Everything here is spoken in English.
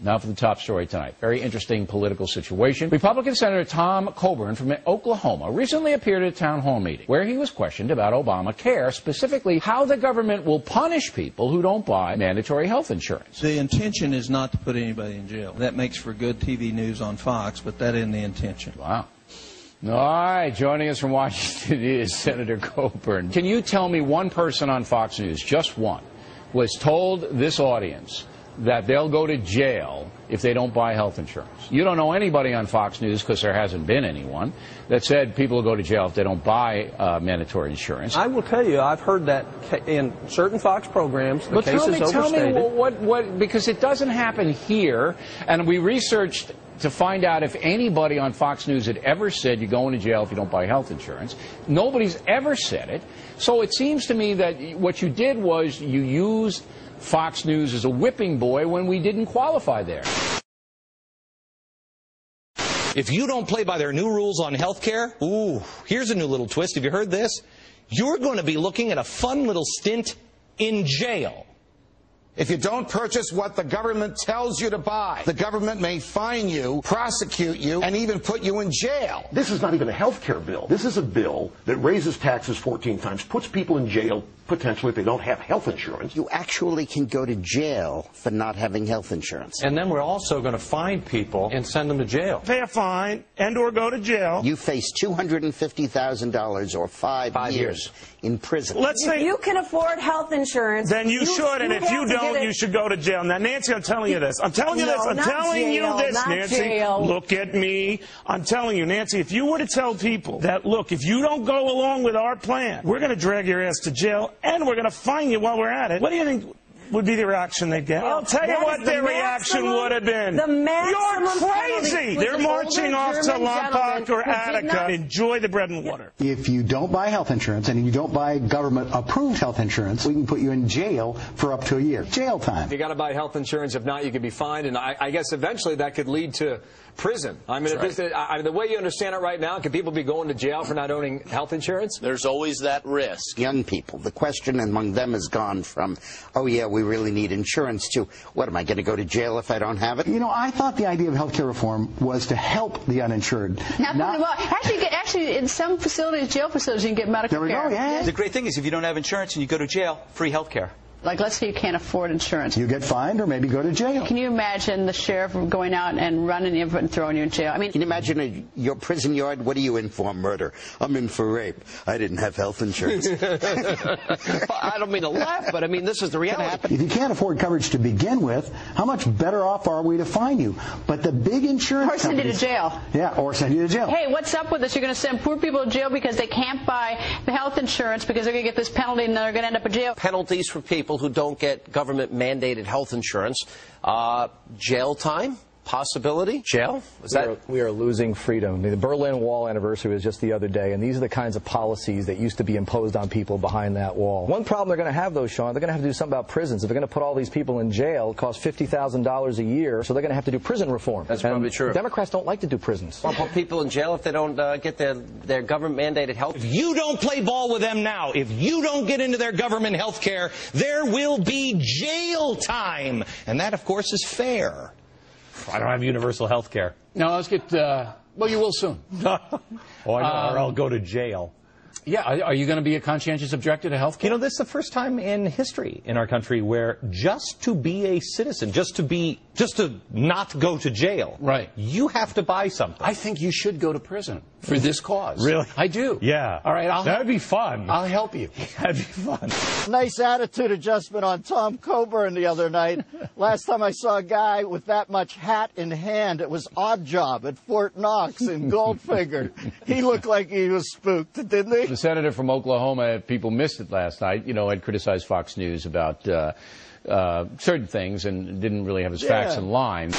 Now for the top story tonight. Very interesting political situation. Republican Senator Tom Coburn from Oklahoma recently appeared at a town hall meeting where he was questioned about Obamacare, specifically how the government will punish people who don't buy mandatory health insurance. The intention is not to put anybody in jail. That makes for good TV news on Fox, but that isn't the intention. Wow. All right, joining us from Washington is Senator Coburn. Can you tell me one person on Fox News, just one, was told this audience that they'll go to jail if they don't buy health insurance? You don't know anybody on Fox News, because there hasn't been anyone, that said people will go to jail if they don't buy mandatory insurance. I will tell you, I've heard that in certain Fox programs. The case is tell me overstated. because it doesn't happen here, and we researched to find out if anybody on Fox News had ever said you're going to jail if you don't buy health insurance. Nobody's ever said it. So it seems to me that what you did was you used Fox News as a whipping boy when we didn't qualify there. If you don't play by their new rules on health care, ooh, here's a new little twist. Have you heard this? You're going to be looking at a fun little stint in jail. If you don't purchase what the government tells you to buy, the government may fine you, prosecute you, and even put you in jail. This is not even a health care bill. This is a bill that raises taxes 14 times, puts people in jail potentially if they don't have health insurance. You actually can go to jail for not having health insurance. And then we're also going to fine people and send them to jail. Pay a fine and or go to jail. You face $250,000 or 5 years in prison. Let's say if you can afford health insurance, then you should, and if you don't, you should go to jail. Now, Nancy, I'm telling you this. I'm telling you this, Nancy. Jail. Look at me. I'm telling you, Nancy, if you were to tell people that, look, if you don't go along with our plan, we're going to drag your ass to jail, and we're going to fine you while we're at it, what do you think would be the reaction they'd get? I'll tell you what their reaction would have been. You're crazy! They're marching off to Lompoc or Attica. Enjoy the bread and water. If you don't buy health insurance and you don't buy government-approved health insurance, we can put you in jail for up to a year. Jail time. You got to buy health insurance. If not, you could be fined. And I guess eventually that could lead to prison. I mean, the way you understand it right now, could people be going to jail for not owning health insurance? There's always that risk. Young people, the question among them has gone from, oh, yeah, we really need insurance, to, what, am I going to go to jail if I don't have it? You know, I thought the idea of health care reform was to help the uninsured. Actually, in some facilities, jail facilities, you can get medical care. There we go, yeah. The great thing is if you don't have insurance and you go to jail, free health care. Like, let's say you can't afford insurance. You get fined or maybe go to jail. Can you imagine the sheriff going out and running you and throwing you in jail? I mean, can you imagine your prison yard? What are you in for? Murder. I'm in for rape. I didn't have health insurance. I don't mean to laugh, but I mean, this is the reality. If you can't afford coverage to begin with, how much better off are we to fine you? But the big insurance or send you to jail. Yeah, or send you to jail. Hey, what's up with this? You're going to send poor people to jail because they can't buy the health insurance because they're going to get this penalty and they're going to end up in jail. Penalties for people who don't get government-mandated health insurance. Jail time? Possibility? Jail? We are losing freedom. The Berlin Wall anniversary was just the other day, and these are the kinds of policies that used to be imposed on people behind that wall. One problem they're going to have, though, Sean, they're going to have to do something about prisons. If they're going to put all these people in jail, it costs $50,000 a year, so they're going to have to do prison reform. That's probably true. Democrats don't like to do prisons. Well, put people in jail if they don't get their government-mandated health. If you don't play ball with them now, if you don't get into their government health care, there will be jail time. And that, of course, is fair. I don't have universal health care. Now, let's get, well, you will soon. Oh, I know, or I'll go to jail. Yeah, are you going to be a conscientious objector to health care? You know, this is the first time in history in our country where just to be a citizen, just to not go to jail, right, you have to buy something. I think you should go to prison for this cause. Really? I do. Yeah. All right, that'd be fun. I'll help you. That'd be fun. Nice attitude adjustment on Tom Coburn the other night. Last time I saw a guy with that much hat in hand, it was Odd Job at Fort Knox in Goldfinger. He looked like he was spooked, didn't he? The senator from Oklahoma, if people missed it last night, had criticized Fox News about certain things and didn't really have his facts in line.